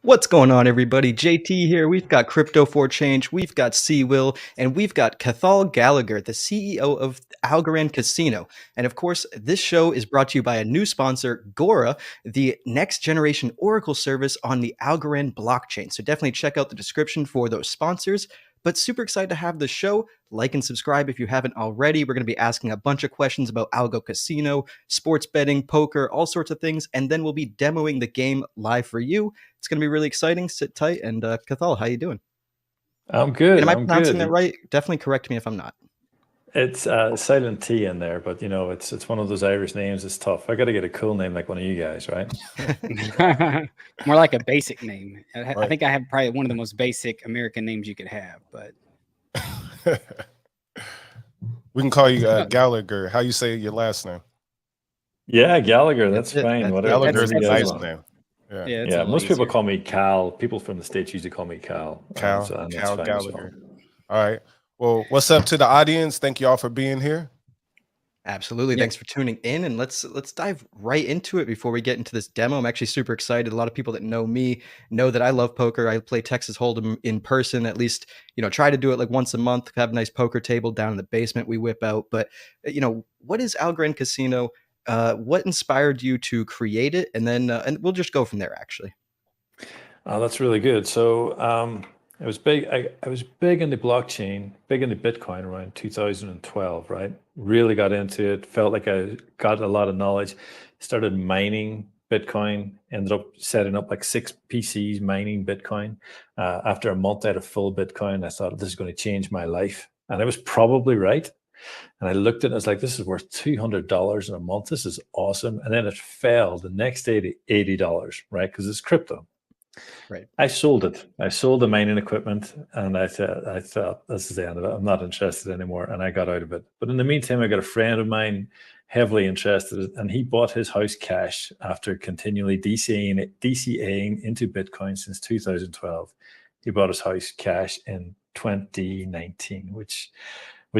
What's going on, everybody? JT here. We've got Crypto for Change, we've got C Will, and we've got Cathal Gallagher, the CEO of Algorand Casino. And of course, this show is brought to you by a new sponsor, Gora, the next generation Oracle service on the Algorand blockchain. So definitely check out the description for those sponsors. But super excited to have the show. Like and subscribe if you haven't already. We're going to be asking a bunch of questions about AlgoCasino, sports betting, poker, all sorts of things. And then we'll be demoing the game live for you. It's going to be really exciting. Sit tight. And Cathal, how you doing? I'm good. And am I I'm pronouncing good. that right? Definitely correct me if I'm not. It's silent T in there, but it's one of those Irish names. It's tough. I got to get a cool name like one of you guys, right? More like a basic name. I think I have probably one of the most basic American names you could have, but we can call you Gallagher. How you say your last name? Yeah, Gallagher. That's fine. Gallagher's a nice want. name. Yeah. Most people call me Cal. People from the States usually call me Cal. Cal Cal Gallagher. All right. Well, what's up to the audience? Thank you all for being here. Absolutely. Thanks for tuning in, and let's dive right into it before we get into this demo. I'm actually super excited. A lot of people that know me know that I love poker. I play Texas Hold'em in person, at least, try to do it like once a month, have a nice poker table down in the basement we whip out. But, what is Algorand Casino? What inspired you to create it? And then and we'll just go from there, actually. That's really good. So I was big. I was big into blockchain, big into Bitcoin around 2012. Right, really got into it. Felt like I got a lot of knowledge. Started mining Bitcoin. Ended up setting up like 6 PCs mining Bitcoin. After a month out of full Bitcoin, I thought this is going to change my life, and I was probably right. And I looked at it, and I was like, this is worth $200 in a month. This is awesome. And then it fell the next day to $80, right? Because it's crypto. Right. I sold it. I sold the mining equipment, and I thought this is the end of it. I'm not interested anymore, and I got out of it. But in the meantime, I got a friend of mine heavily interested, and he bought his house cash after continually DCAing into Bitcoin since 2012. He bought his house cash in 2019, which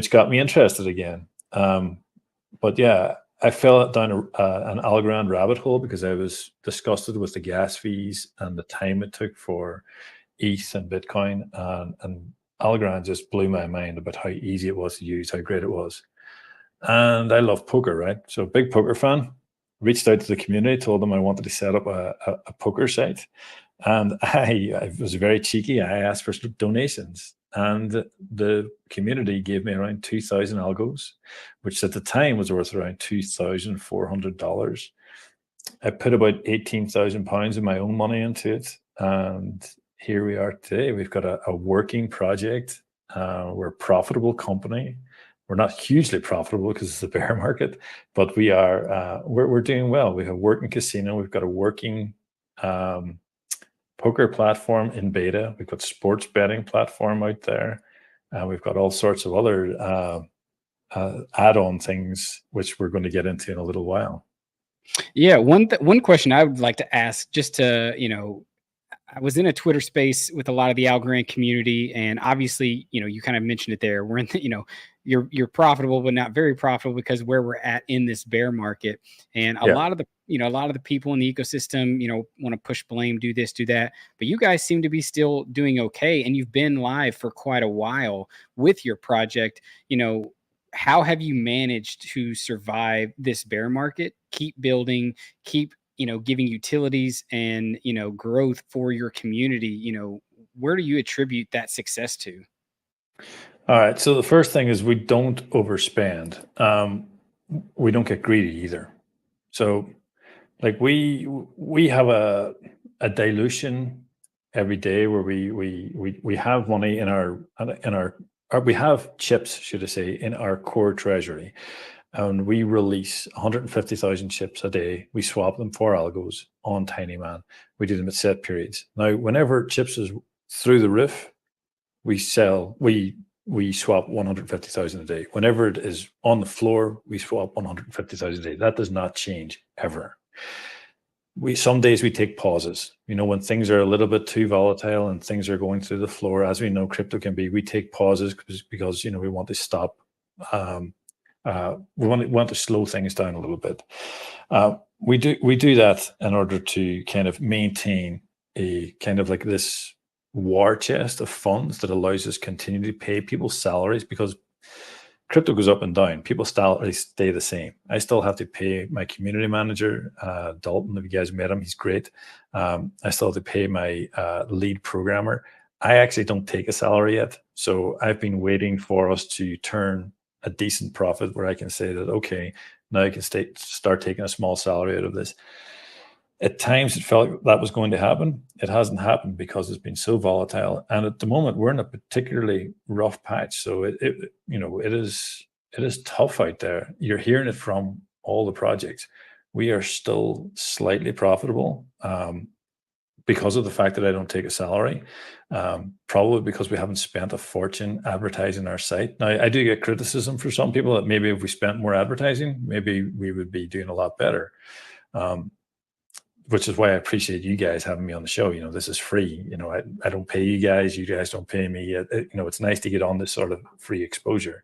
got me interested again. But yeah, I fell down an Algorand rabbit hole because I was disgusted with the gas fees and the time it took for ETH and Bitcoin. And Algorand just blew my mind about how easy it was to use, how great it was. And I love poker, right? So big poker fan. Reached out to the community, told them I wanted to set up a poker site. And I was very cheeky. I asked for some donations. And the community gave me around 2,000 algos, which at the time was worth around $2,400. I put about £18,000 of my own money into it. And here we are today. We've got a working project. We're a profitable company. We're not hugely profitable because it's a bear market, but we are. We're doing well. We have a working casino. We've got a working poker platform in beta. We've got sports betting platform out there. We've got all sorts of other add-on things, which we're going to get into in a little while. Yeah, one question I would like to ask, just to, I was in a Twitter space with a lot of the Algorand community, and obviously, you kind of mentioned it there. We're in the, you're profitable, but not very profitable because where we're at in this bear market. And a lot of the people in the ecosystem, want to push blame, do this, do that. But you guys seem to be still doing okay. And you've been live for quite a while with your project. How have you managed to survive this bear market, keep building, keep, giving utilities and, growth for your community? Where do you attribute that success to? All right. So the first thing is we don't overspend. We don't get greedy either. So like we have a dilution every day where we have money in our we have chips, should I say, in our core treasury. And we release 150,000 chips a day. We swap them for algos on Tinyman. We do them at set periods. Now, whenever chips is through the roof, we swap 150,000 a day. Whenever it is on the floor, we swap 150,000 a day. That does not change ever. Some days we take pauses. When things are a little bit too volatile and things are going through the floor, as we know crypto can be, we take pauses because we want to stop. We want to slow things down a little bit. We do that in order to kind of maintain a kind of like this war chest of funds that allows us to continue to pay people salaries, because crypto goes up and down. People's salaries stay the same. I still have to pay my community manager, Dalton. If you guys met him, he's great. I still have to pay my lead programmer. I actually don't take a salary yet. So I've been waiting for us to turn a decent profit where I can say that, okay, now I can start taking a small salary out of this. At times it felt like that was going to happen. It hasn't happened because it's been so volatile. And at the moment we're in a particularly rough patch. So it is tough out there. You're hearing it from all the projects. We are still slightly profitable because of the fact that I don't take a salary, probably because we haven't spent a fortune advertising our site. Now, I do get criticism for some people that maybe if we spent more advertising, maybe we would be doing a lot better. Which is why I appreciate you guys having me on the show. You know, this is free. You know, I don't pay you guys don't pay me. You know, it's nice to get on this sort of free exposure.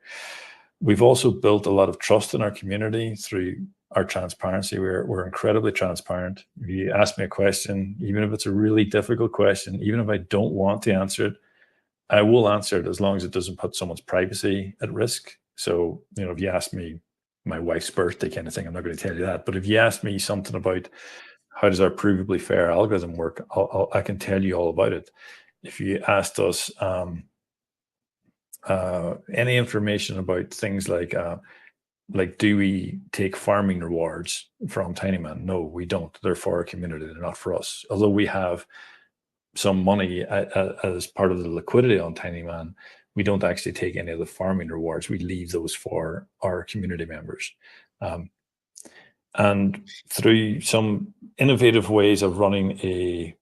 We've also built a lot of trust in our community through our transparency. We're incredibly transparent. If you ask me a question, even if it's a really difficult question, even if I don't want to answer it, I will answer it as long as it doesn't put someone's privacy at risk. So, you know, if you ask me my wife's birthday kind of thing, I'm not going to tell you that. But if you ask me something about how does our provably fair algorithm work, I can tell you all about it. If you asked us any information about things like do we take farming rewards from Tinyman? No, we don't. They're for our community. They're not for us. Although we have some money as part of the liquidity on Tinyman, we don't actually take any of the farming rewards. We leave those for our community members. And through some innovative ways of running a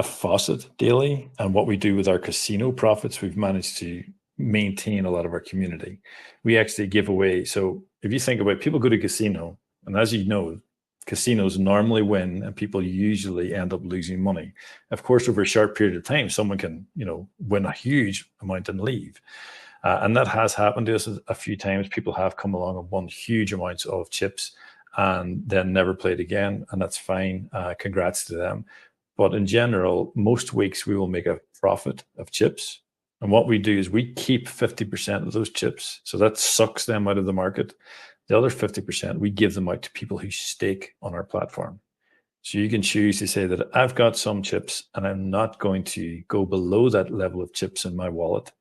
faucet daily and what we do with our casino profits, we've managed to maintain a lot of our community. We actually give away. So if you think about it, people go to casino, and as you know, casinos normally win and people usually end up losing money. Of course, over a short period of time, someone can, you know, win a huge amount and leave. And that has happened to us a few times. People have come along and won huge amounts of chips and then never played again, and that's fine. Congrats to them. But in general, most weeks we will make a profit of chips. And what we do is we keep 50% of those chips. So that sucks them out of the market. The other 50%, we give them out to people who stake on our platform. So you can choose to say that I've got some chips and I'm not going to go below that level of chips in my wallet.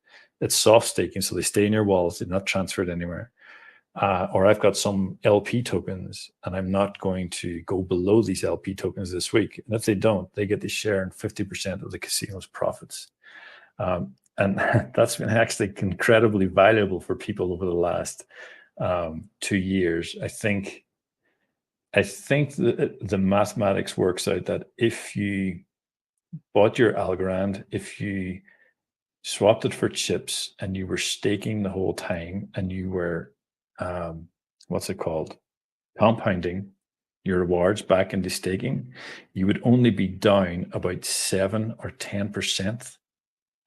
It's soft staking, so they stay in your wallet, they're not transferred anywhere. Or I've got some LP tokens and I'm not going to go below these LP tokens this week. And if they don't, they get to share in 50% of the casino's profits. And that's been actually incredibly valuable for people over the last 2 years. I think the mathematics works out that if you bought your Algorand, if you swapped it for chips and you were staking the whole time and you were what's it called? Compounding your rewards back into staking, you would only be down about 7 or 10%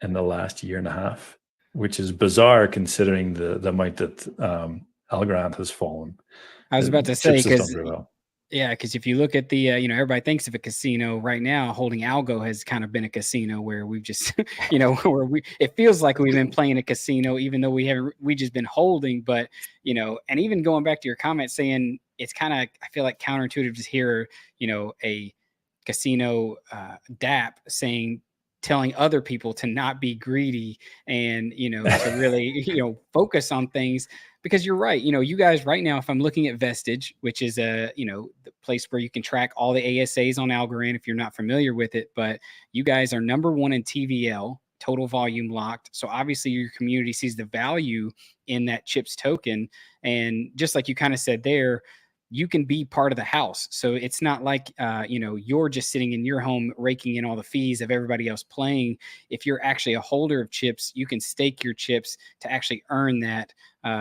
in the last year and a half, which is bizarre considering the amount that Algorand has fallen. I was about to say, because well. yeah, because if you look at the, you know, everybody thinks of a casino right now. Holding Algo has kind of been a casino where we've just, you know, where it feels like we've been playing a casino, even though we just been holding. But, you know, and even going back to your comment saying it's kind of, I feel like counterintuitive to hear, you know, a casino DApp telling other people to not be greedy and, you know, to really, you know, focus on things. Because you're right, you know, you guys right now, if I'm looking at Vestige, which is you know, the place where you can track all the ASAs on Algorand if you're not familiar with it, but you guys are #1 in TVL, total volume locked. So obviously your community sees the value in that chips token. And just like you kind of said there, you can be part of the house. So it's not like, you know, you're just sitting in your home raking in all the fees of everybody else playing. If you're actually a holder of chips, you can stake your chips to actually earn that,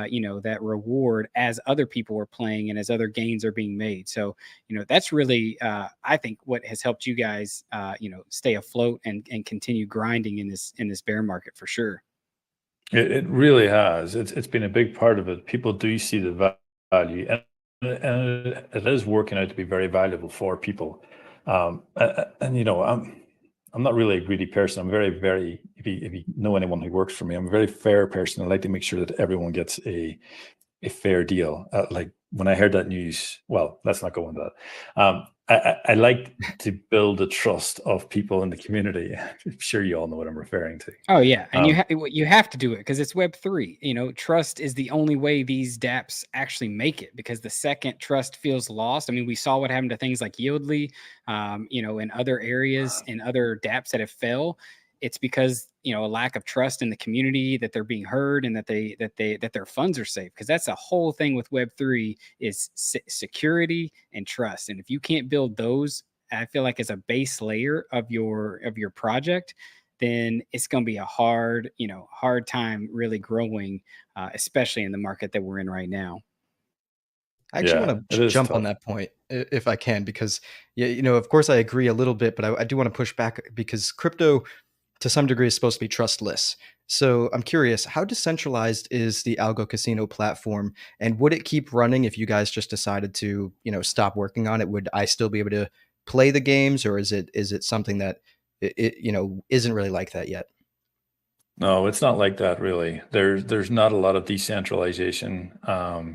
you know, that reward as other people are playing and as other gains are being made. So, you know, that's really, I think, what has helped you guys, you know, stay afloat and continue grinding in this bear market for sure. It really has. It's been a big part of it. People do see the value, and it is working out to be very valuable for people. And you know, I'm not really a greedy person. I'm very, if you know anyone who works for me, I'm a very fair person. I like to make sure that everyone gets a fair deal. Like when I heard that news, well, let's not go into that. I like to build the trust of people in the community. I'm sure you all know what I'm referring to. Oh yeah, and you have to do it because it's Web3. You know, trust is the only way these DApps actually make it. Because the second trust feels lost, I mean, we saw what happened to things like Yieldly, you know, in other areas, in other DApps that have fell. It's because, you know, a lack of trust in the community, that they're being heard, and that their funds are safe. Because that's the whole thing with Web3 is security and trust. And if you can't build those, I feel like as a base layer of your project, then it's going to be a hard time really growing, especially in the market that we're in right now. I actually Yeah, want it to is jump on tough. that point if I can, because yeah, you know, of course I agree a little bit, but I do want to push back because crypto to some degree is supposed to be trustless. So I'm curious, how decentralized is the AlgoCasino platform, and would it keep running if you guys just decided to, you know, stop working on it? Would I still be able to play the games, or is it something that you know, isn't really like that yet? No, it's not like that really. There's not a lot of decentralization.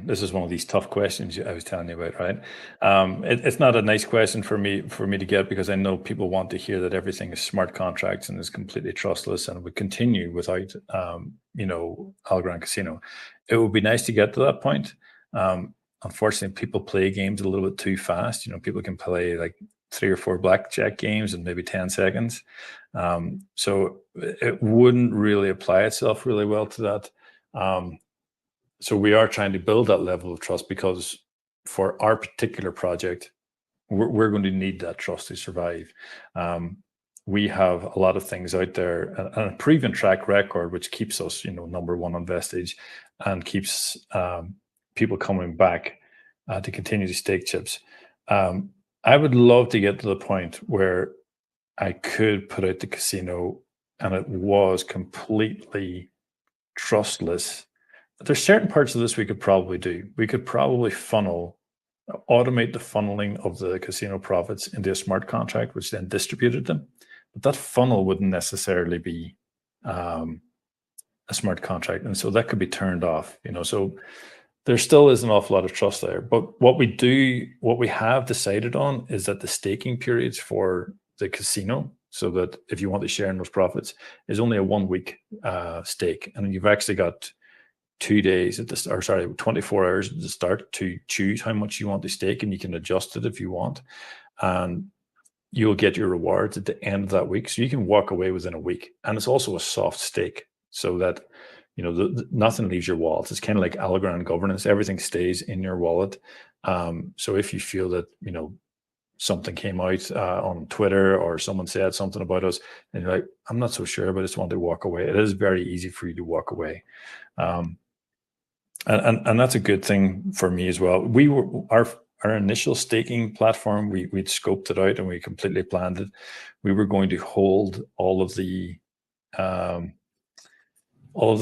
This is one of these tough questions I was telling you about, right? It's not a nice question for me to get, because I know people want to hear that everything is smart contracts and is completely trustless and would continue without you know, Algorand Casino. It would be nice to get to that point. Unfortunately, people play games a little bit too fast. You know, people can play like 3 or 4 blackjack games in maybe 10 seconds. So it wouldn't really apply itself really well to that. So we are trying to build that level of trust, because for our particular project, we're going to need that trust to survive. We have a lot of things out there, and a proven track record, which keeps us, you know, number one on Vestige, and keeps people coming back to continue to stake chips. I would love to get to the point where I could put out the casino and it was completely trustless. There's certain parts of this we could probably do. We could probably automate the funneling of the casino profits into a smart contract, which then distributed them. But that funnel wouldn't necessarily be a smart contract. And so that could be turned off, you know. So there still is an awful lot of trust there. But what we have decided on is that the staking periods for the casino, so that if you want to share in those profits, is only a 1 week stake. And you've actually got 2 days at the start, or sorry, 24 hours at the start to choose how much you want to stake, and you can adjust it if you want. And you'll get your rewards at the end of that week. So you can walk away within a week. And it's also a soft stake, so that, you know, nothing leaves your wallet. It's kind of like Algorand governance. Everything stays in your wallet. So if you feel that, you know, something came out on Twitter, or someone said something about us, and you're like, I'm not so sure, but I just want to walk away, it is very easy for you to walk away. And that's a good thing for me as well. Our initial staking platform, we'd scoped it out and we completely planned it. We were going to hold all of the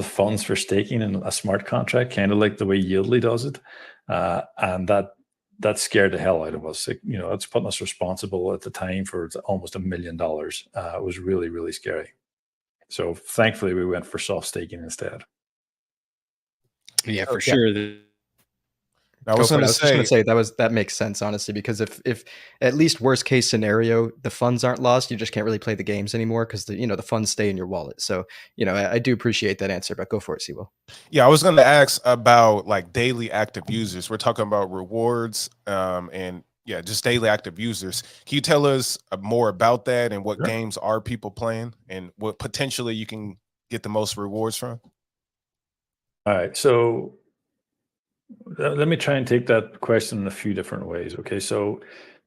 funds for staking in a smart contract, kind of like the way Yieldly does it. And that scared the hell out of us. You know, it's putting us responsible at the time for almost $1 million. It was really, really scary. So thankfully we went for soft staking instead. Yeah, for yeah. sure. I was just going to say that makes sense, honestly, because if at least worst case scenario, the funds aren't lost, you just can't really play the games anymore, because the funds stay in your wallet. So, you know, I do appreciate that answer, but go for it, Sewell. Yeah, I was going to ask about like daily active users. We're talking about rewards, and yeah, just daily active users. Can you tell us more about that, and what games are people playing, and what potentially you can get the most rewards from? All right, so let me try and take that question in a few different ways. Okay, so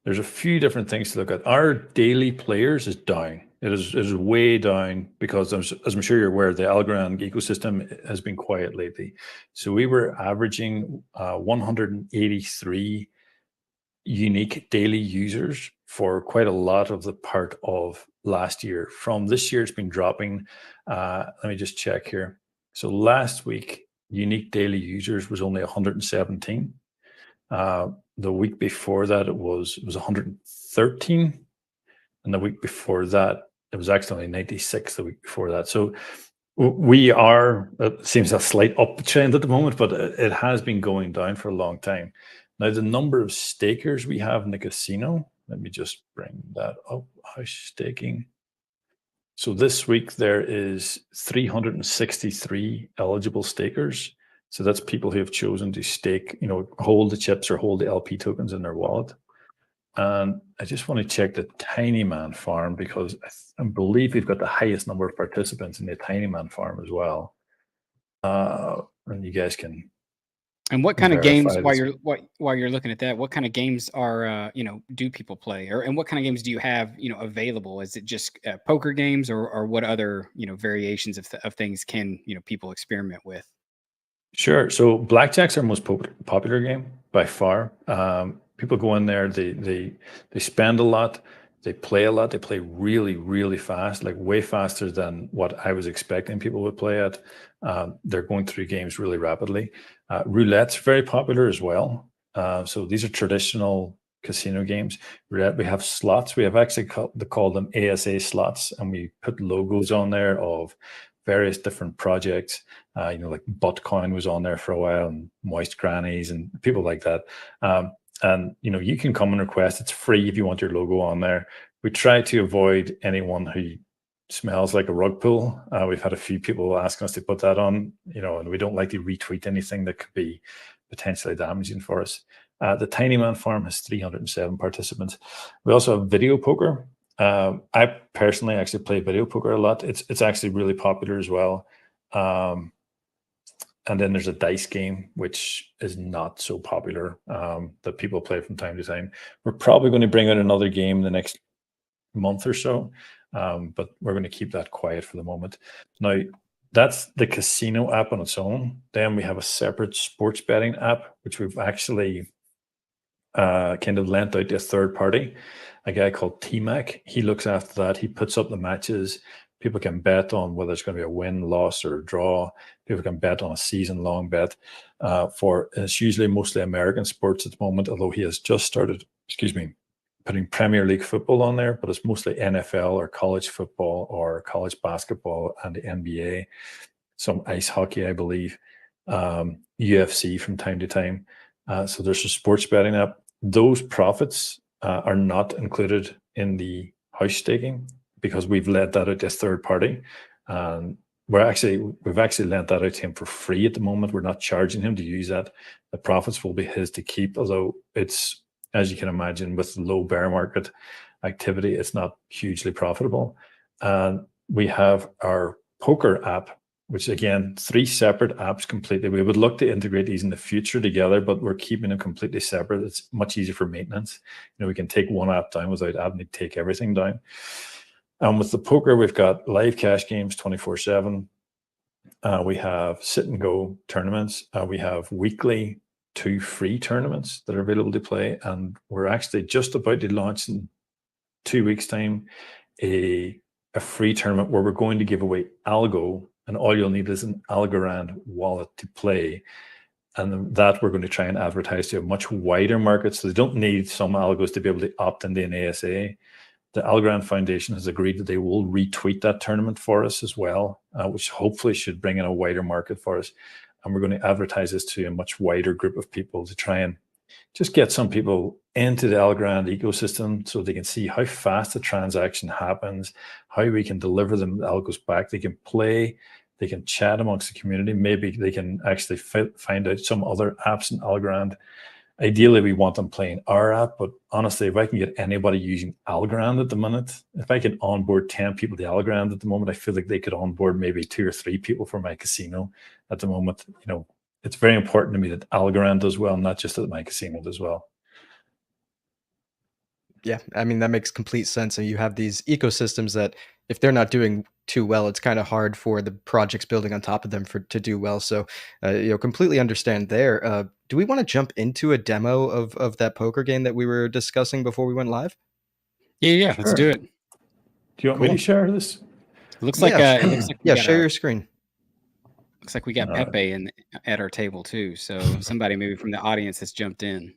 there's a few different things to look at. Our daily players is down. It is way down, because as I'm sure you're aware, the Algorand ecosystem has been quiet lately. So we were averaging 183 unique daily users for quite a lot of the part of last year. From this year, it's been dropping. Let me just check here. So last week, unique daily users was only 117. The week before that, it was 113, and the week before that, it was actually only 96 the week before that. So we are, it seems a slight uptrend at the moment, but it has been going down for a long time. Now, the number of stakers we have in the casino, let me just bring that up. House staking. So this week there is 363 eligible stakers. So that's people who have chosen to stake, hold the chips or hold the LP tokens in their wallet. And I just want to check the Tinyman farm because I believe we've got the highest number of participants in the Tinyman farm as well. And you guys can. And what kind of verify games, this. while you're looking at that, what kind of games are do people play, and what kind of games do you have available? Is it just poker games, or what other variations of things can people experiment with? Sure. So blackjack's our most popular game by far. People go in there, they spend a lot, they play a lot, they play really, really fast, like way faster than what I was expecting people would play at. They're going through games really rapidly. Roulette's very popular as well. So these are traditional casino games. Roulette, we have slots. We have actually called them ASA slots, and we put logos on there of various different projects. Like Buttcoin was on there for a while, and Moist Grannies and people like that. And you can come and request. It's free if you want your logo on there. We try to avoid anyone who smells like a rug pull. We've had a few people asking us to put that on, and we don't like to retweet anything that could be potentially damaging for us. The Tinyman farm has 307 participants. We also have video poker. I personally actually play video poker a lot. It's actually really popular as well. And then there's a dice game, which is not so popular, that people play from time to time. We're probably going to bring out another game in the next month or so, but we're going to keep that quiet for the moment. Now, that's the casino app on its own. Then we have a separate sports betting app, which we've actually kind of lent out to a third party, a guy called T-Mac. He looks after that. He puts up the matches. People can bet on whether it's going to be a win, loss, or a draw. People can bet on a season-long bet. It's usually mostly American sports at the moment, although he has just started, putting Premier League football on there, but it's mostly NFL or college football or college basketball and the NBA, some ice hockey, I believe, UFC from time to time. So there's a sports betting app. Those profits are not included in the house staking, because we've let that out to a third party. We've actually lent that out to him for free at the moment. We're not charging him to use that. The profits will be his to keep, although it's, as you can imagine, with low bear market activity, it's not hugely profitable. And we have our poker app, which again, 3 separate apps completely. We would look to integrate these in the future together, but we're keeping them completely separate. It's much easier for maintenance. We can take one app down without having to take everything down. And with the poker, we've got live cash games 24/7. We have sit and go tournaments. We have weekly 2 free tournaments that are available to play. And we're actually just about to launch in 2 weeks' time a free tournament where we're going to give away Algo, and all you'll need is an Algorand wallet to play. And that we're going to try and advertise to a much wider market. So they don't need some algos to be able to opt into an ASA. The Algorand Foundation has agreed that they will retweet that tournament for us as well, which hopefully should bring in a wider market for us. And we're going to advertise this to a much wider group of people to try and just get some people into the Algorand ecosystem so they can see how fast the transaction happens, how we can deliver them the algos back. They can play, they can chat amongst the community. Maybe they can actually find out some other apps in Algorand. Ideally, we want them playing our app, but honestly, if I can get anybody using Algorand at the minute, if I can onboard 10 people to Algorand at the moment, I feel like they could onboard maybe 2 or 3 people for my casino at the moment. It's very important to me that Algorand does well, not just that my casino does well. Yeah, I mean, that makes complete sense. And you have these ecosystems that if they're not doing too well, it's kind of hard for the projects building on top of them to do well. So, completely understand there. Do we want to jump into a demo of that poker game that we were discussing before we went live? Yeah, let's do it. Do you want me to share this? It looks like share your screen. Looks like we got Pepe at our table too. So somebody maybe from the audience has jumped in.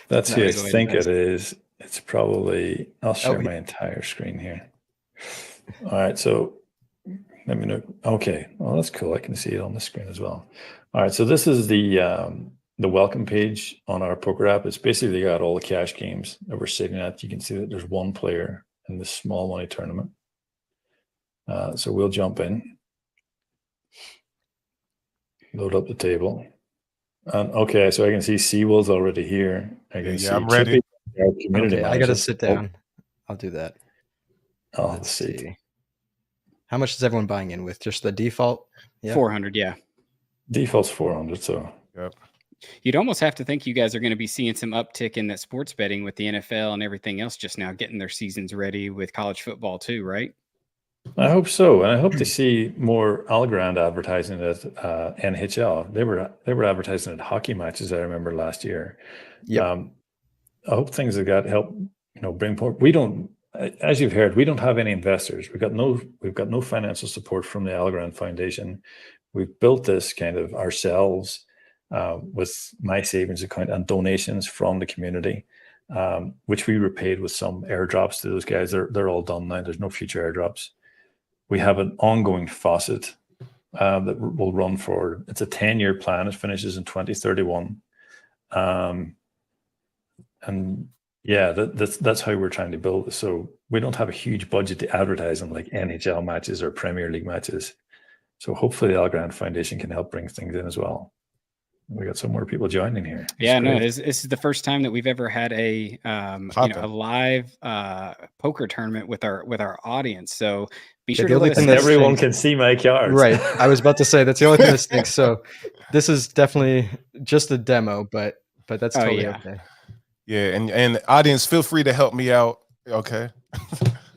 That's who I think it is. It's probably, I'll share my entire screen here. All right, so let me know. Okay, well, that's cool. I can see it on the screen as well. All right, so this is the welcome page on our poker app. It's basically got all the cash games that we're sitting at. You can see that there's one player in this small money tournament. So we'll jump in, load up the table. And okay, so I can see Sewell's already here. I can see I'm ready. Chippy, our community Okay, I manager. gotta sit down. I'll do that. Oh, Let's see. How much is everyone buying in with? Just the default? Yeah. 400, yeah. Default's 400, so. Yep. You'd almost have to think you guys are going to be seeing some uptick in that sports betting with the NFL and everything else just now getting their seasons ready with college football too, right? I hope so, and I hope to see more Algorand advertising at NHL. They were advertising at hockey matches. I remember last year. Yeah. I hope things have got help. Bring more. We don't, as you've heard, we don't have any investors. We've got no financial support from the Algorand Foundation. We've built this kind of ourselves with my savings account and donations from the community, which we repaid with some airdrops to those guys. They're all done now. There's no future airdrops. We have an ongoing faucet that will run for, it's a 10-year plan. It finishes in 2031. And yeah, that's how we're trying to build this. So we don't have a huge budget to advertise on like NHL matches or Premier League matches. So hopefully the Algorand Foundation can help bring things in as well. We got some more people joining here. Yeah, no, this is the first time that we've ever had a a live poker tournament with our audience. So be sure to let us know. Everyone can see my cards. Right. I was about to say that's the only thing that stinks. So this is definitely just a demo, but that's totally okay. Yeah, and audience, feel free to help me out. Okay.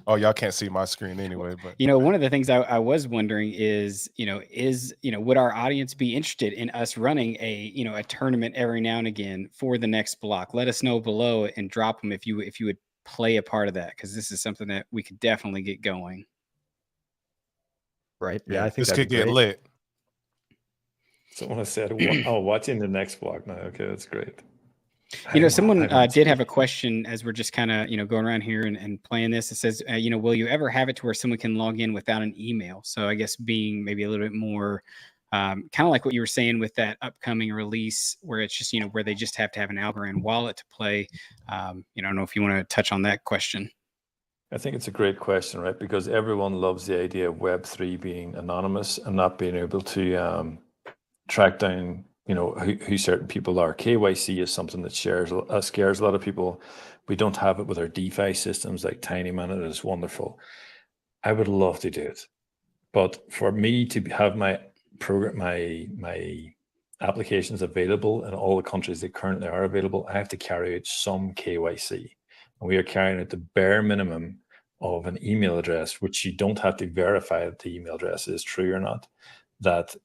Oh, y'all can't see my screen anyway, but one of the things I was wondering is, would our audience be interested in us running a tournament every now and again for the next block? Let us know below and drop them if you would play a part of that, because this is something that we could definitely get going. Right. Yeah, I think this could get lit. Someone has said, watching the next block now. Okay, that's great. Someone did have a question as we're just kind of, going around here and playing this. It says, will you ever have it to where someone can log in without an email? So I guess being maybe a little bit more kind of like what you were saying with that upcoming release, where it's just, where they just have to have an Algorand wallet to play. I don't know if you want to touch on that question. I think it's a great question, right? Because everyone loves the idea of Web3 being anonymous and not being able to track down who certain people are. KYC is something that scares a lot of people. We don't have it with our DeFi systems like Tinyman, and it's wonderful. I would love to do it, but for me to have my program, my applications available in all the countries that currently are available, I have to carry out some KYC, and we are carrying out the bare minimum of an email address, which you don't have to verify that the email address is true or not. That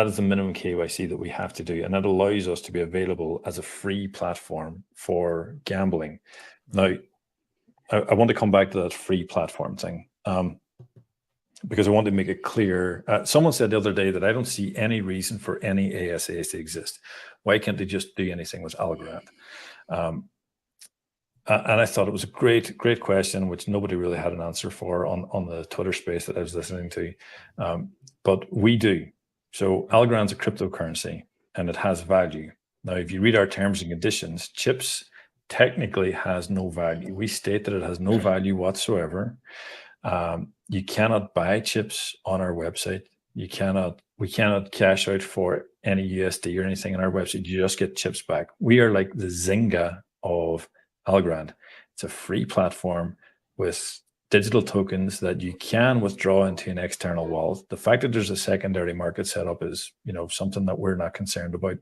is the minimum KYC that we have to do, and that allows us to be available as a free platform for gambling. Now, I want to come back to that free platform thing because I want to make it clear. Someone said the other day that I don't see any reason for any ASAs to exist. Why can't they just do anything with Algorand? And I thought it was a great question, which nobody really had an answer for on the Twitter space that I was listening to. But we do. So Algorand's a cryptocurrency and it has value. Now, if you read our terms and conditions, chips technically has no value. We state that it has no value whatsoever. You cannot buy chips on our website. We cannot cash out for any USD or anything on our website. You just get chips back. We are like the Zynga of Algorand. It's a free platform with digital tokens that you can withdraw into an external wallet. The fact that there's a secondary market set up is, something that we're not concerned about.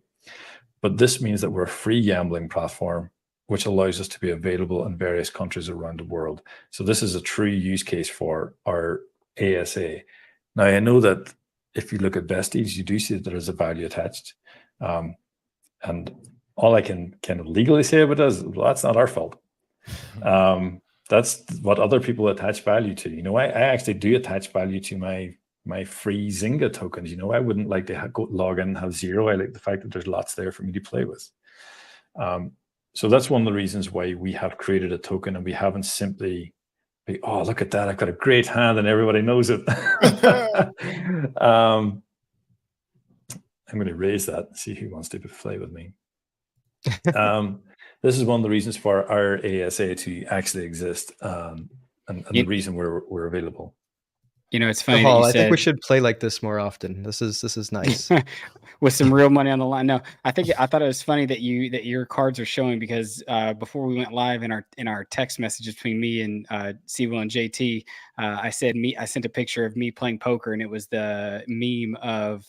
But this means that we're a free gambling platform, which allows us to be available in various countries around the world. So this is a true use case for our ASA. Now, I know that if you look at vestige, you do see that there is a value attached. And all I can kind of legally say about it is, well, that's not our fault. That's what other people attach value to. I actually do attach value to my free Zynga tokens. I wouldn't like to go log in and have zero. I like the fact that there's lots there for me to play with. So that's one of the reasons why we have created a token, and we haven't simply oh, look at that, I've got a great hand and everybody knows it. I'm going to raise that and see who wants to play with me. This is one of the reasons for our ASA to actually exist, and the reason we're available. You know, it's funny Cathal, that you I think we said should play like this more often. This is nice. with some real money on the line. No, I thought it was funny that your cards are showing, because before we went live in our text messages between me and C-Will and JT, I sent a picture of me playing poker, and it was the meme of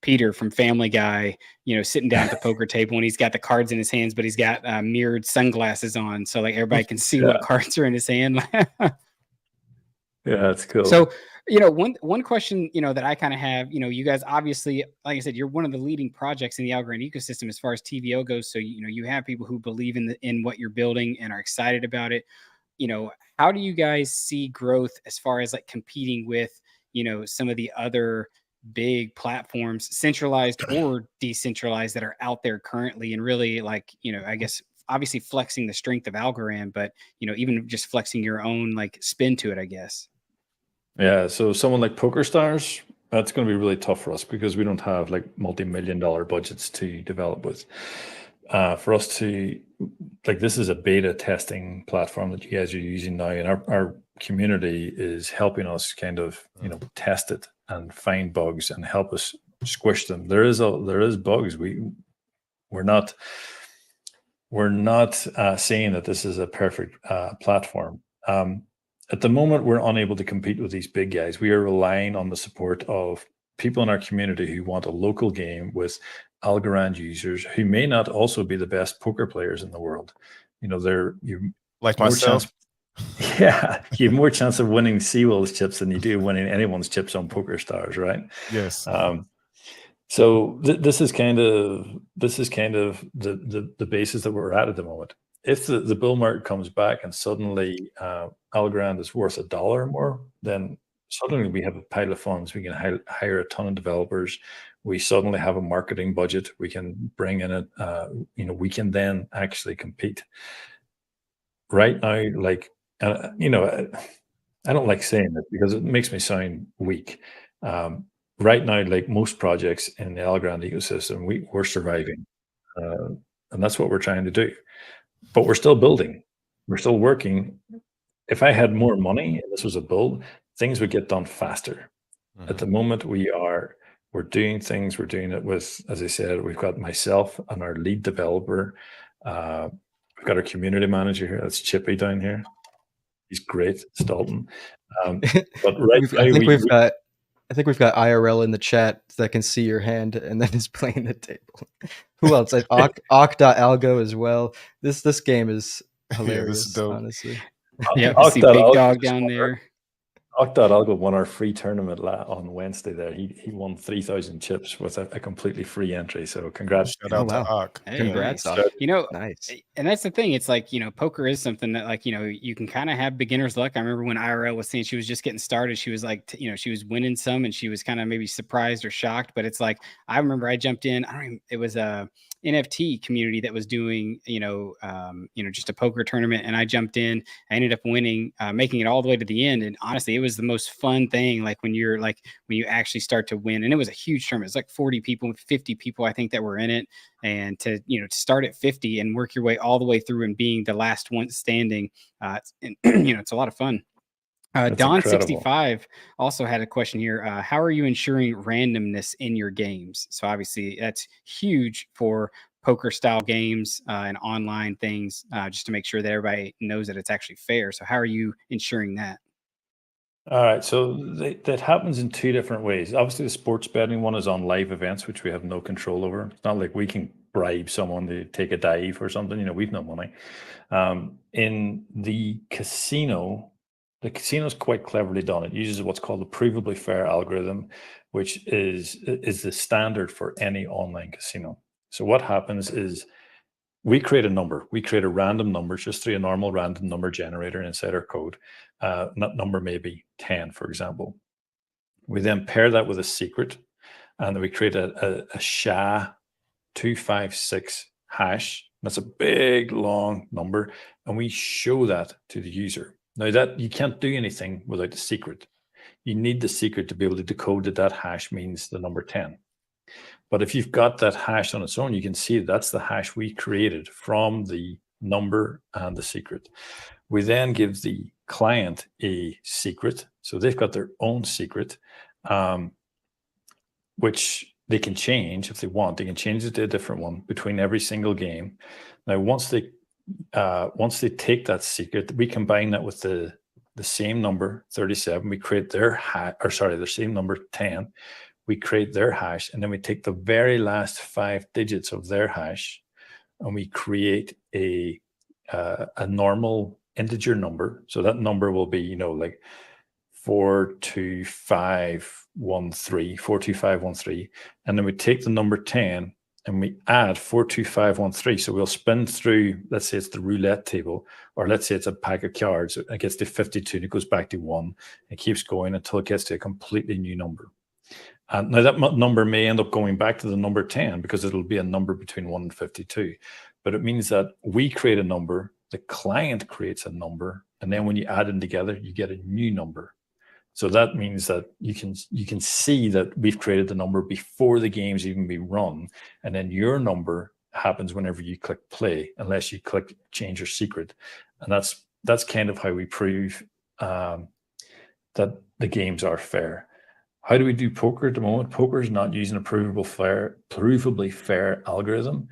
Peter from Family Guy, you know, sitting down at the poker table, and he's got the cards in his hands, but he's got mirrored sunglasses on, so like everybody can see what cards are in his hand. Yeah, that's cool. So, you know, one question, you know, that I kind of have, you know, you guys obviously, like I said, you're one of the leading projects in the Algorand ecosystem as far as TVO goes. So, you know, you have people who believe in what you're building and are excited about it. You know, how do you guys see growth as far as like competing with, you know, some of the other big platforms, centralized or decentralized, that are out there currently, and really, like, you know, I guess obviously flexing the strength of Algorand, but, you know, even just flexing your own like spin to it, I guess. Yeah, so someone like PokerStars, that's going to be really tough for us because we don't have like multi-million-dollar budgets to develop with. For us to, like, this is a beta testing platform that you guys are using now, and our community is helping us kind of, you know, test it and find bugs and help us squish them. There is bugs. We're not saying that this is a perfect platform. At the moment, we're unable to compete with these big guys. We are relying on the support of people in our community who want a local game with Algorand users who may not also be the best poker players in the world. You know, you like myself. Yeah, you have more chance of winning C-Will's chips than you do winning anyone's chips on PokerStars, right? Yes. So this is kind of the basis that we're at the moment. If the bull market comes back and suddenly Algorand is worth $1 more, then suddenly we have a pile of funds. We can hire a ton of developers. We suddenly have a marketing budget. We can bring in you know, we can then actually compete. Right now, like, you know, I don't like saying it because it makes me sound weak. Right now, like most projects in the Algorand ecosystem, we're surviving, and that's what we're trying to do. But we're still building. We're still working. If I had more money and this was a build, things would get done faster. At the moment, we're doing things. We're doing it with, as I said, we've got myself and our lead developer. We've got our community manager here. That's Chippy down here. He's great, Dalton. But right now, I think we've got IRL in the chat that can see your hand and then is playing the table. Who else? Oc.algo as well. This game is hilarious, honestly. Yeah, I see Big Dog down there. Oc.algo won our free tournament on Wednesday there. He won 3,000 chips with a completely free entry. So congrats. Shout out to Oc. Hey, congrats, nice. Oc. You know, nice. And that's the thing. It's like, you know, poker is something that, like, you know, you can kind of have beginner's luck. I remember when IRL was saying she was just getting started, she was like, you know, she was winning some and she was kind of maybe surprised or shocked. But it's like, I remember I jumped in, it was a NFT community that was doing, you know, just a poker tournament. And I jumped in, I ended up winning, making it all the way to the end. And honestly, it was the most fun thing. Like when you actually start to win, and it was a huge tournament. It's like 40 people, 50 people, I think, that were in it. And to start at 50 and work your way all the way through and being the last one standing, it's a lot of fun. Don65 also had a question here. How are you ensuring randomness in your games? So obviously that's huge for poker style games and online things, just to make sure that everybody knows that it's actually fair. So how are you ensuring that? All right, so that happens in two different ways. Obviously, the sports betting one is on live events, which we have no control over. It's not like we can bribe someone to take a dive or something. You know, we've no money. In the casino is quite cleverly done. It uses what's called a provably fair algorithm, which is the standard for any online casino. So what happens is we create a number. We create a random number just through a normal random number generator inside our code. That number may be 10, for example. We then pair that with a secret, and then we create a SHA-256 hash. That's a big, long number, and we show that to the user. Now that you can't do anything without the secret. You need the secret to be able to decode that hash means the number 10. But if you've got that hash on its own, you can see that's the hash we created from the number and the secret. We then give the client a secret. So they've got their own secret, which they can change if they want. They can change it to a different one between every single game. Now, once they take that secret, we combine that with the same number 37. We create their hash, or sorry, the same number 10. We create their hash, and then we take the very last 5 digits of their hash, and we create a normal integer number. So that number will be, like 42513, and then we take the number 10 and we add 42513. So we'll spin through, let's say it's the roulette table, or let's say it's a pack of cards. It gets to 52 and it goes back to 1. It keeps going until it gets to a completely new number. Now that number may end up going back to the number 10 because it'll be a number between 1 and 52. But it means that we create a number, the client creates a number, and then when you add them together, you get a new number. So that means that you can see that we've created the number before the game's even been run, and then your number happens whenever you click play, unless you click change your secret. And that's kind of how we prove that the games are fair. How do we do poker at the moment? Poker is not using a provably fair algorithm.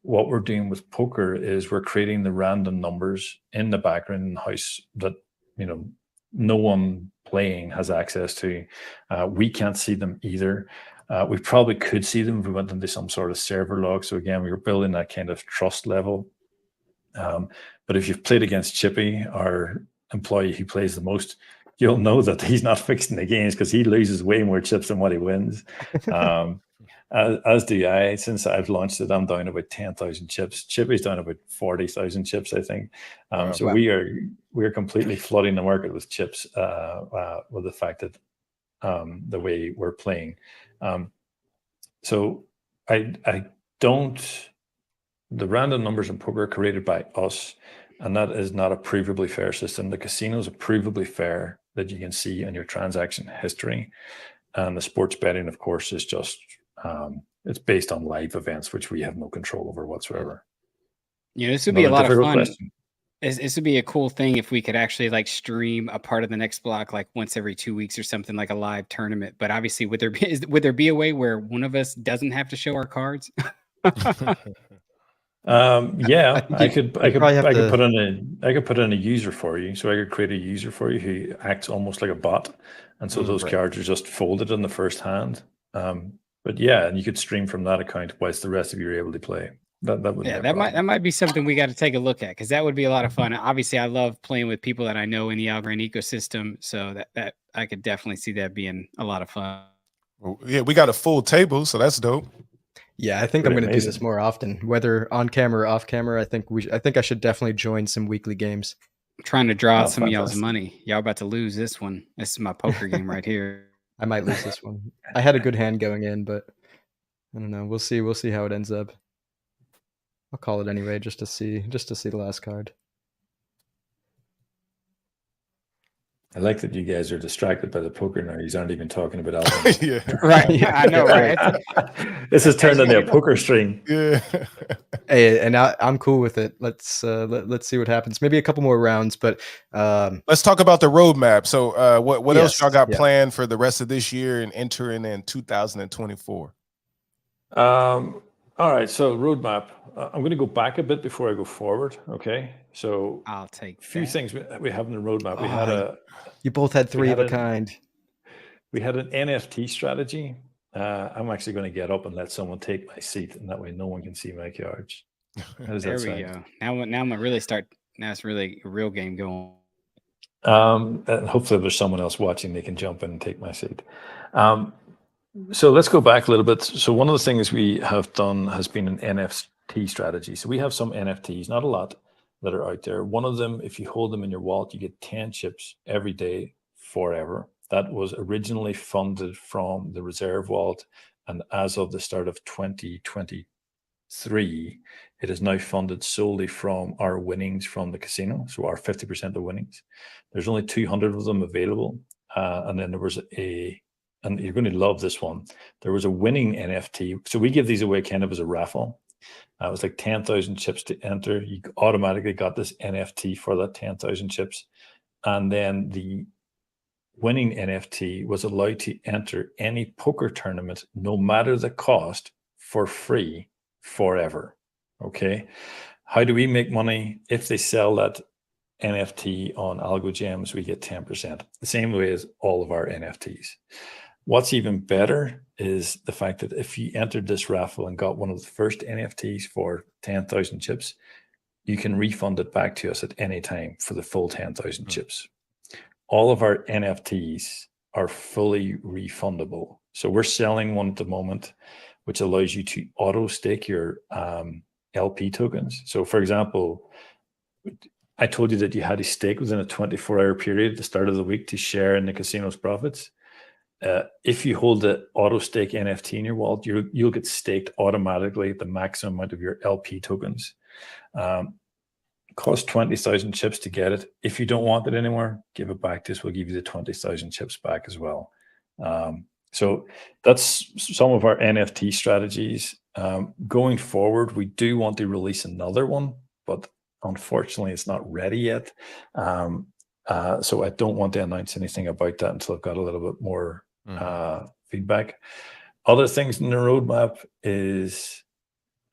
What we're doing with poker is we're creating the random numbers in the background in the house that no one playing has access to. We can't see them either. We probably could see them if we went into some sort of server log. So again, we were building that kind of trust level. But if you've played against Chippy, our employee who plays the most, you'll know that he's not fixing the games because he loses way more chips than what he wins. As do I. Since I've launched it, I'm down about 10,000 chips. Chippy's down about 40,000 chips, I think. So we are completely flooding the market with chips with the fact that the way we're playing. So I don't. The random numbers in poker are created by us, and that is not a provably fair system. The casino is a provably fair that you can see in your transaction history, and the sports betting, of course, is just it's based on live events, which we have no control over whatsoever. This would be a lot of fun. This would be a cool thing if we could actually stream a part of the next block once every 2 weeks or something, like a live tournament. But obviously, would there be a way where one of us doesn't have to show our cards? Yeah, I could put in a user for you. So I could create a user for you who acts almost like a bot, and so those cards are just folded in the first hand. But yeah, and you could stream from that account whilst the rest of you are able to play. That might be something we got to take a look at, because that would be a lot of fun. Obviously, I love playing with people that I know in the Algorand ecosystem, so that I could definitely see that being a lot of fun. Well, yeah, we got a full table, so that's dope. Yeah, I think I'm going to do this more often, whether on camera or off camera. I think I should definitely join some weekly games. I'm trying to draw out some of y'all's money. Y'all about to lose this one. This is my poker game right here. I might lose this one. I had a good hand going in, but I don't know. We'll see. We'll see how it ends up. I'll call it anyway, just to see the last card. I like that you guys are distracted by the poker now. You aren't even talking about Algorand. Yeah. Right. Yeah, I know, right? This has turned into a poker stream. Yeah. Hey, and I'm cool with it. Let's see what happens. Maybe a couple more rounds, but let's talk about the roadmap. So what else y'all got planned for the rest of this year and entering in 2024? All right, so roadmap. I'm going to go back a bit before I go forward. Okay, so I'll take a few things we have in the roadmap. We had you both had three of a kind. We had an NFT strategy. I'm actually going to get up and let someone take my seat, and that way no one can see my cards. How does that sound? There we go. Now I'm gonna really start. Now it's really a real game going. And hopefully there's someone else watching. They can jump in and take my seat. So let's go back a little bit. So one of the things we have done has been an NFT strategy. So we have some NFTs, not a lot, that are out there. One of them, if you hold them in your wallet, you get 10 chips every day forever. That was originally funded from the reserve wallet. And as of the start of 2022, 3, it is now funded solely from our winnings from the casino, so our 50% of winnings. There's only 200 of them available, and then there was and you're going to love this one. There was a winning NFT. So we give these away kind of as a raffle. It was like 10,000 chips to enter. You automatically got this NFT for that 10,000 chips. And then the winning NFT was allowed to enter any poker tournament, no matter the cost, for free forever. Okay. How do we make money? If they sell that NFT on Algo Gems, we get 10%, the same way as all of our NFTs. What's even better is the fact that if you entered this raffle and got one of the first NFTs for 10,000 chips, you can refund it back to us at any time for the full 10,000 chips. All of our NFTs are fully refundable. So we're selling one at the moment, which allows you to auto stake your LP tokens. So for example, I told you that you had to stake within a 24-hour period at the start of the week to share in the casino's profits. If you hold the auto stake NFT in your wallet, you'll get staked automatically at the maximum amount of your LP tokens. Cost 20,000 chips to get it. If you don't want it anymore, give it back to us. We'll give you the 20,000 chips back as well. So that's some of our NFT strategies. Going forward, we do want to release another one, but unfortunately, it's not ready yet. So I don't want to announce anything about that until I've got a little bit more feedback. Other things in the roadmap is,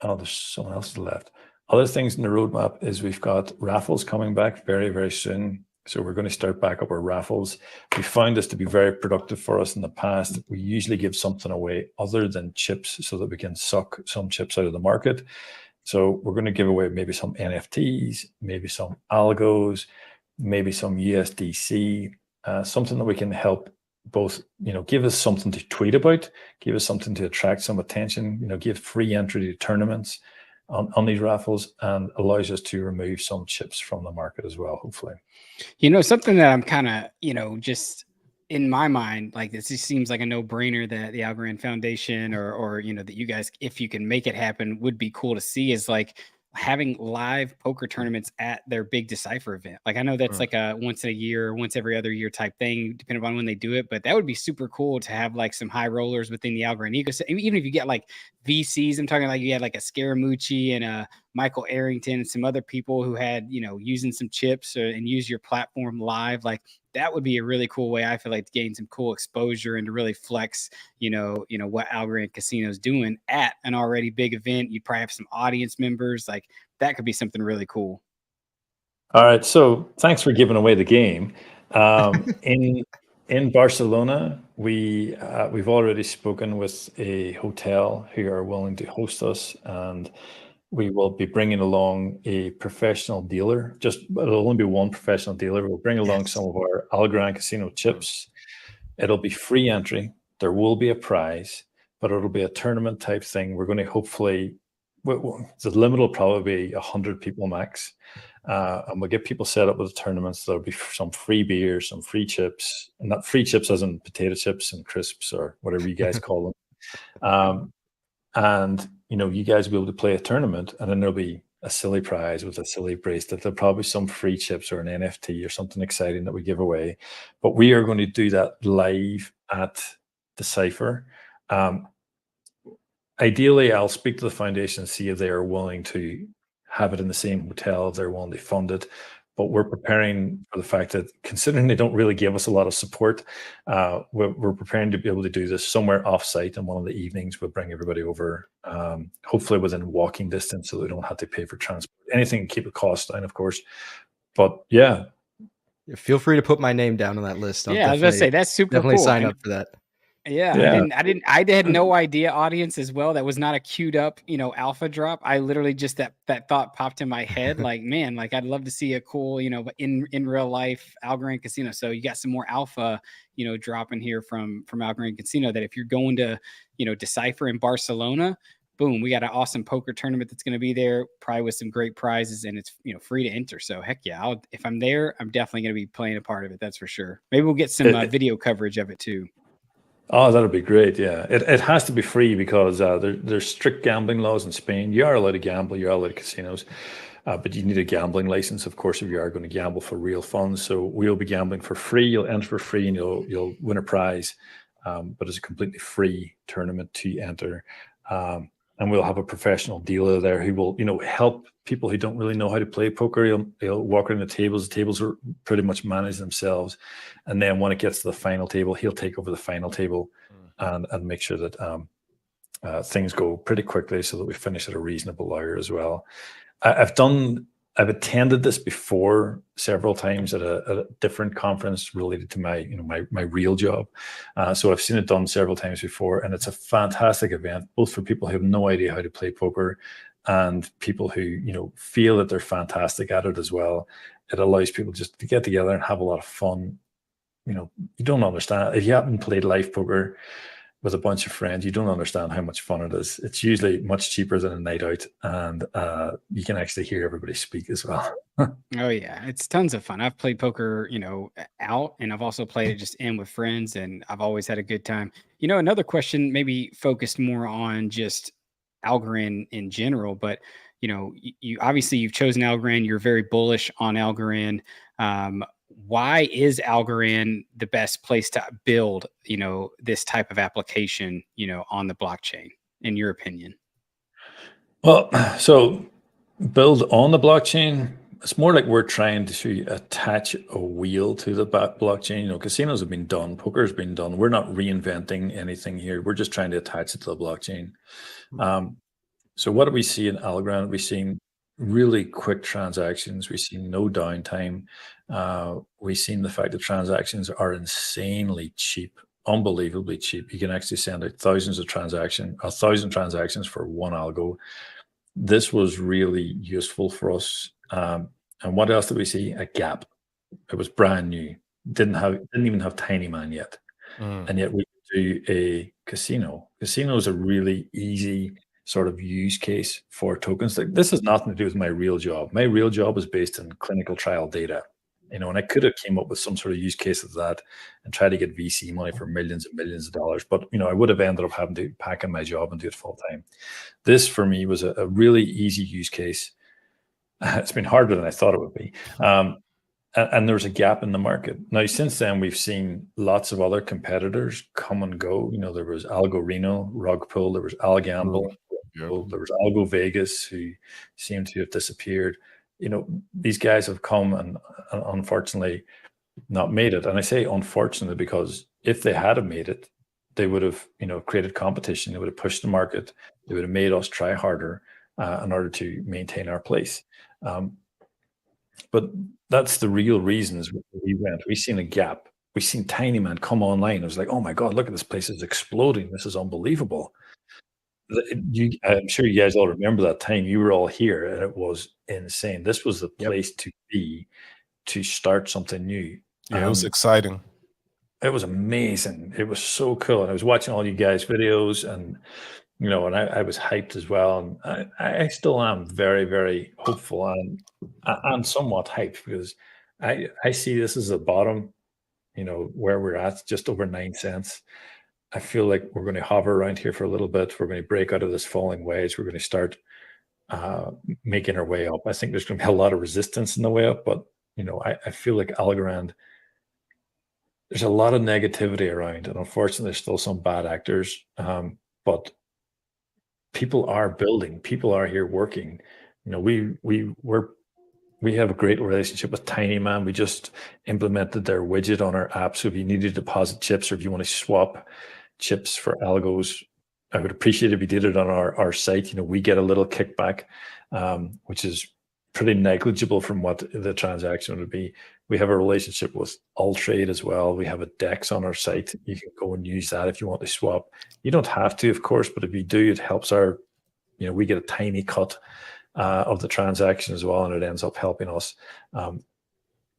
there's someone else left. Other things in the roadmap is we've got Raffles coming back very, very soon. So we're going to start back up our Raffles. We found this to be very productive for us in the past. We usually give something away other than chips so that we can suck some chips out of the market. So we're going to give away maybe some NFTs, maybe some algos, maybe some USDC, something that we can help both, give us something to tweet about, give us something to attract some attention, give free entry to tournaments on these raffles, and allows us to remove some chips from the market as well, hopefully. Something that I'm kind of, just in my mind, like this just seems like a no-brainer that the Algorand Foundation or that you guys, if you can make it happen, would be cool to see, is like having live poker tournaments at their big Decipher event. Like I know that's like a once in a year, once every other year type thing, depending on when they do it. But that would be super cool to have like some high rollers within the Algorand ecosystem. Even if you get like VCs, I'm talking like you had like a Scaramucci and a Michael Arrington and some other people who had, using some chips and use your platform live. Like that would be a really cool way, I feel like, to gain some cool exposure and to really flex, what Algorand Casino is doing at an already big event. You'd probably have some audience members. Like that could be something really cool. All right. So thanks for giving away the game. In Barcelona, we've already spoken with a hotel who are willing to host us, and we will be bringing along a professional dealer. It'll only be one professional dealer. We'll bring along some of our Algorand Casino chips. It'll be free entry. There will be a prize, but it'll be a tournament type thing. We're going to hopefully, the limit will probably be 100 people max. And we'll get people set up with the tournaments. There'll be some free beers, some free chips, and not free chips as in potato chips and crisps or whatever you guys call them. And you guys will be able to play a tournament, and then there'll be a silly prize with a silly bracelet. There'll probably some free chips or an NFT or something exciting that we give away. But we are going to do that live at Decipher. Ideally, I'll speak to the foundation and see if they are willing to have it in the same hotel, if they're willing to fund it. But we're preparing for the fact that, considering they don't really give us a lot of support, we're preparing to be able to do this somewhere off-site. And one of the evenings, we'll bring everybody over, hopefully within walking distance, so they don't have to pay for transport. Anything to keep the cost down, of course. But yeah. Feel free to put my name down on that list. I was going to say, that's super definitely cool. Sign up for that. Yeah, I had no idea, audience, as well. That was not a queued up, alpha drop. I literally just that thought popped in my head. Like, man, like I'd love to see a cool, in real life Algorand Casino. So you got some more alpha, dropping here from Algorand Casino, that if you're going to, Decipher in Barcelona, boom, we got an awesome poker tournament that's going to be there, probably with some great prizes, and it's free to enter. So heck yeah, if I'm there, I'm definitely going to be playing a part of it. That's for sure. Maybe we'll get some video coverage of it too. Oh, that'd be great. Yeah, it has to be free because there's strict gambling laws in Spain. You are allowed to gamble, you're allowed casinos, but you need a gambling license, of course, if you are going to gamble for real funds. So we'll be gambling for free. You'll enter for free, and you'll win a prize. But it's a completely free tournament to enter. And we'll have a professional dealer there who will, help people who don't really know how to play poker. He'll walk around the tables. The tables are pretty much manage themselves. And then when it gets to the final table, he'll take over the final table and make sure that things go pretty quickly so that we finish at a reasonable hour as well. I've attended this before several times at a different conference related to my real job. So I've seen it done several times before, and it's a fantastic event, both for people who have no idea how to play poker and people who, feel that they're fantastic at it as well. It allows people just to get together and have a lot of fun. You don't understand. If you haven't played live poker with a bunch of friends, you don't understand how much fun it is. It's usually much cheaper than a night out, and you can actually hear everybody speak as well. Oh yeah, it's tons of fun. I've played poker, out, and I've also played it just in with friends, and I've always had a good time. Another question maybe focused more on just Algorand in general, but you obviously you've chosen Algorand. You're very bullish on Algorand. Why is Algorand the best place to build, this type of application, on the blockchain, in your opinion? Well, so build on the blockchain, it's more like we're trying to attach a wheel to the blockchain. Casinos have been done, poker has been done. We're not reinventing anything here. We're just trying to attach it to the blockchain. So what do we see in Algorand? We've seen really quick transactions. We've seen no downtime. We've seen the fact that transactions are insanely cheap, unbelievably cheap. You can actually send out 1,000 transactions for one algo. This was really useful for us. And what else did we see? A gap. It was brand new. Didn't even have Tinyman yet. And yet we could do a casino. Casino is a really easy sort of use case for tokens. Like, this has nothing to do with my real job. My real job is based on clinical trial data, and I could have came up with some sort of use case of that and try to get VC money for millions and millions of dollars. But, I would have ended up having to pack in my job and do it full time. This for me was a really easy use case. It's been harder than I thought it would be. And there's a gap in the market. Now, since then, we've seen lots of other competitors come and go. There was Algorand, Rug Pull, there was AlGamble, there was Algo Vegas, who seemed to have disappeared. These guys have come and unfortunately not made it. And I say unfortunately because if they had made it, they would have, created competition. They would have pushed the market. They would have made us try harder in order to maintain our place. But that's the real reasons we went. We've seen a gap. We've seen Tinyman come online. It was like, oh my God, look at this place is exploding. This is unbelievable. I'm sure you guys all remember that time. You were all here, and it was insane. This was the place to be to start something new. Yeah, it was exciting. It was amazing. It was so cool. And I was watching all you guys' videos, and and I was hyped as well. And I still am very, very hopeful, and I'm somewhat hyped because I see this as the bottom, where we're at, just over 9 cents. I feel like we're going to hover around here for a little bit. We're going to break out of this falling wedge. We're going to start making our way up. I think there's going to be a lot of resistance in the way up, but I feel like Algorand, there's a lot of negativity around, and unfortunately, there's still some bad actors. But people are building. People are here working. We have a great relationship with Tinyman. We just implemented their widget on our app. So if you need to deposit chips, or if you want to swap chips for algos, I would appreciate if you did it on our site. We get a little kickback, which is pretty negligible from what the transaction would be. We have a relationship with Alltrade as well. We have a DEX on our site. You can go and use that if you want to swap. You don't have to, of course, but if you do, it helps we get a tiny cut of the transaction as well, and it ends up helping us.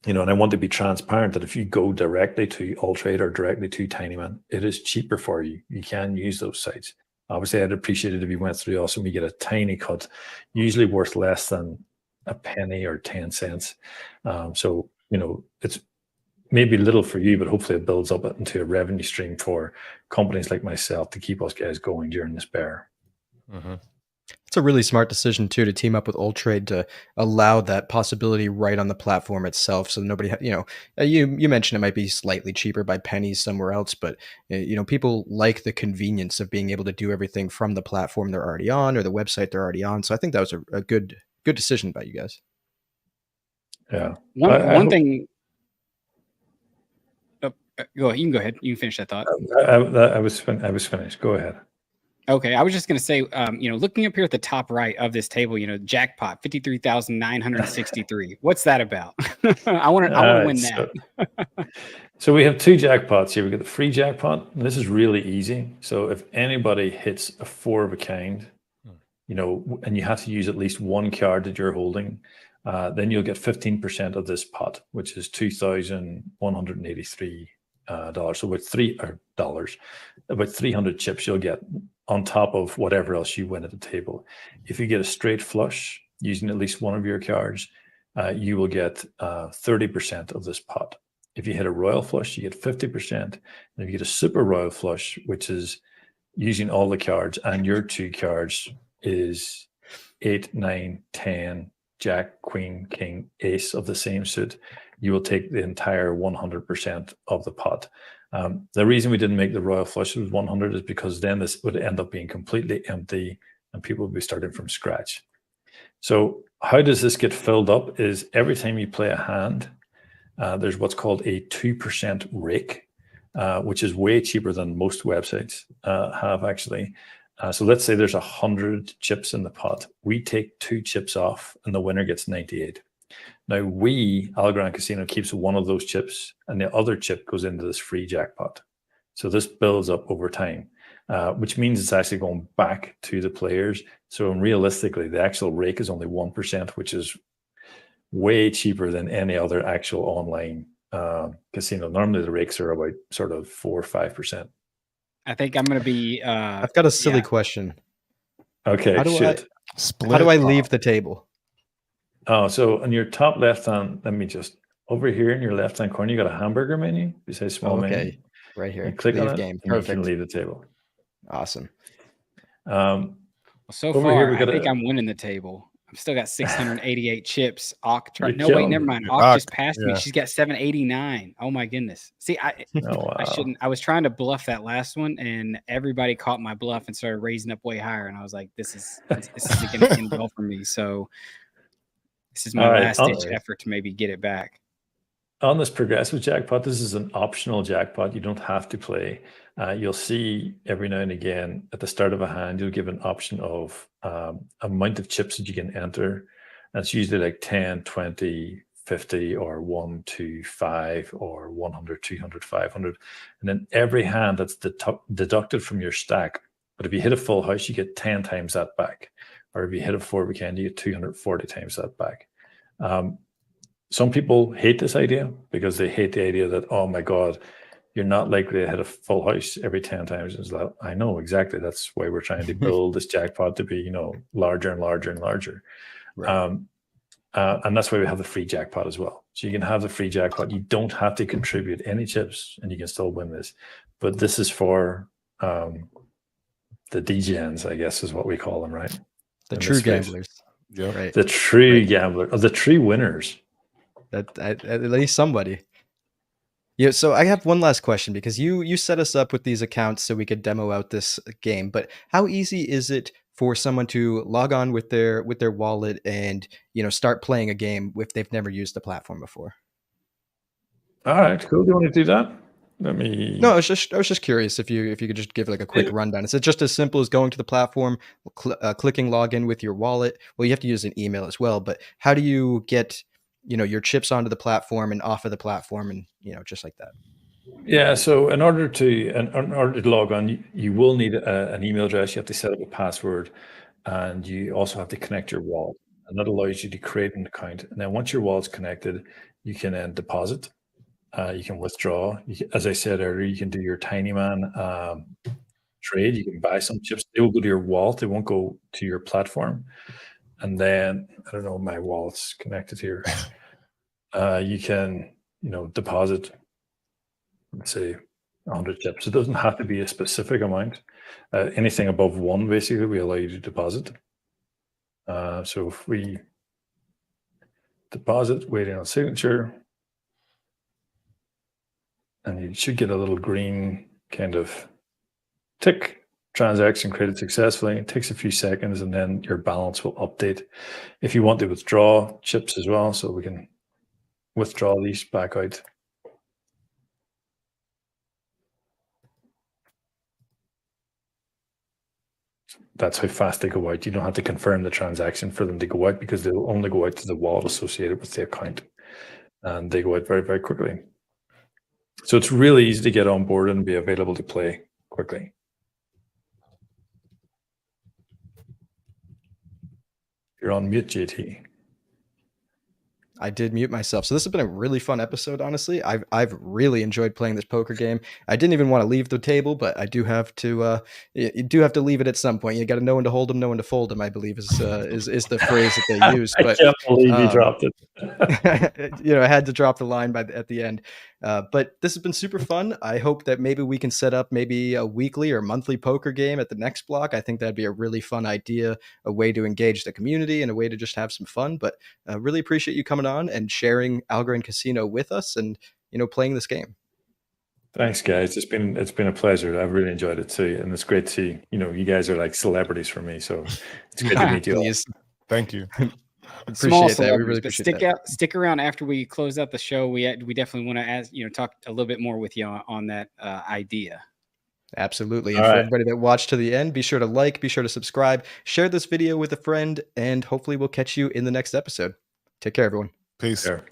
And I want to be transparent that if you go directly to Alltrade or directly to Tinyman, it is cheaper for you. You can use those sites. Obviously, I'd appreciate it if you went through us and we get a tiny cut, usually worth less than a penny or 10 cents. So, it's maybe little for you, but hopefully it builds up into a revenue stream for companies like myself to keep us guys going during this bear. It's a really smart decision too to team up with Trade to allow that possibility right on the platform itself. So nobody, you mentioned it might be slightly cheaper by pennies somewhere else, but people like the convenience of being able to do everything from the platform they're already on or the website they're already on. So I think that was a good decision by you guys. Yeah. One thing. Go ahead. You can go ahead. You can finish that thought. I was finished. Go ahead. Okay, I was just going to say, looking up here at the top right of this table, jackpot 53,963. What's that about? I want to win that. So we have two jackpots here. We got the free jackpot, and this is really easy. So if anybody hits a 4 of a kind, and you have to use at least one card that you're holding, then you'll get 15% of this pot, which is $2,183. So with about 300 chips you'll get on top of whatever else you win at the table. If you get a straight flush using at least one of your cards, you will get 30% of this pot. If you hit a royal flush, you get 50%. And if you get a super royal flush, which is using all the cards, and your 2 cards is 8, 9, 10, Jack, Queen, King, Ace of the same suit, you will take the entire 100% of the pot. The reason we didn't make the royal flush with 100 is because then this would end up being completely empty and people would be starting from scratch. So how does this get filled up is every time you play a hand, there's what's called a 2% rake, which is way cheaper than most websites have actually. So let's say there's 100 chips in the pot. We take 2 chips off and the winner gets 98. Now Algorand Casino keeps one of those chips and the other chip goes into this free jackpot. So this builds up over time, which means it's actually going back to the players. So realistically, the actual rake is only 1%, which is way cheaper than any other actual online casino. Normally the rakes are about sort of 4 or 5%. I think I'm going to be... I've got a silly question. Okay, how do I leave the table? Oh, so on your top left hand, let me just over here in your left hand corner, you got a hamburger menu. You say small menu. Right here. You click leave on it. Game. And you can leave the table. Awesome. So far, I think I'm winning the table. I've still got 688 chips. No, wait, never mind. Ock just passed me. She's got 789. Oh my goodness. See, I shouldn't. I was trying to bluff that last one, and everybody caught my bluff and started raising up way higher. And I was like, this isn't going to end well for me. So this is my last-ditch effort to maybe get it back. On this progressive jackpot, this is an optional jackpot. You don't have to play. You'll see every now and again at the start of a hand, you'll give an option of amount of chips that you can enter. That's usually like 10, 20, 50, or 1, 2, 5, or 100, 200, 500. And then every hand that's deducted from your stack. But if you hit a full house, you get 10 times that back. Or if you hit a 4 weekend, you get 240 times that back. Some people hate this idea because they hate the idea that, oh my God, you're not likely to hit a full house every 10 times. It's like, I know exactly. That's why we're trying to build this jackpot to be, larger and larger and larger. Right. And that's why we have the free jackpot as well. So you can have the free jackpot. You don't have to contribute any chips and you can still win this. But this is for the degens, I guess is what we call them, right? The true gamblers. Yeah. Right. The true gambler, or the true winners. At least somebody. Yeah, so I have one last question because you set us up with these accounts so we could demo out this game, but how easy is it for someone to log on with their wallet and start playing a game if they've never used the platform before? All right, cool. Do you want to do that? No, I was just curious if you could just give like a quick rundown. Is it just as simple as going to the platform, clicking login with your wallet? Well, you have to use an email as well, but how do you get your chips onto the platform and off of the platform and just like that? Yeah, so in order to log on, you will need an email address. You have to set up a password, and you also have to connect your wallet, and that allows you to create an account. And then once your wallet's connected, you can then deposit. You can withdraw. As I said earlier, you can do your Tinyman trade. You can buy some chips. They will go to your wallet. They won't go to your platform. And then, I don't know, my wallet's connected here. You can, deposit let's say 100 chips. It doesn't have to be a specific amount. Anything above 1, basically, we allow you to deposit. So if we deposit, waiting on signature, and you should get a little green kind of tick. Transaction created successfully. It takes a few seconds, and then your balance will update. If you want to withdraw chips as well, so we can withdraw these back out. That's how fast they go out. You don't have to confirm the transaction for them to go out, because they'll only go out to the wallet associated with the account, and they go out very, very quickly. So it's really easy to get on board and be available to play quickly. You're on mute, JT. I did mute myself. So this has been a really fun episode, honestly. I've really enjoyed playing this poker game. I didn't even want to leave the table, but I do have to you do have to leave it at some point. You got to know when to hold them, know when to fold them, I believe is the phrase that they use. But I can't believe you dropped it. I had to drop the line at the end. But this has been super fun. I hope that maybe we can set up maybe a weekly or monthly poker game at the next block. I think that'd be a really fun idea, a way to engage the community and a way to just have some fun. But really appreciate you coming on and sharing Algorand Casino with us and, playing this game. Thanks, guys. It's been a pleasure. I've really enjoyed it too. And it's great to, you guys are like celebrities for me. So it's great to meet you all. Thank you. Appreciate that. We really appreciate that. Stick around after we close out the show. We definitely want to talk a little bit more with you on that idea. Absolutely. And for everybody that watched to the end, be sure to like, be sure to subscribe, share this video with a friend, and hopefully we'll catch you in the next episode. Take care, everyone. Peace. Sure.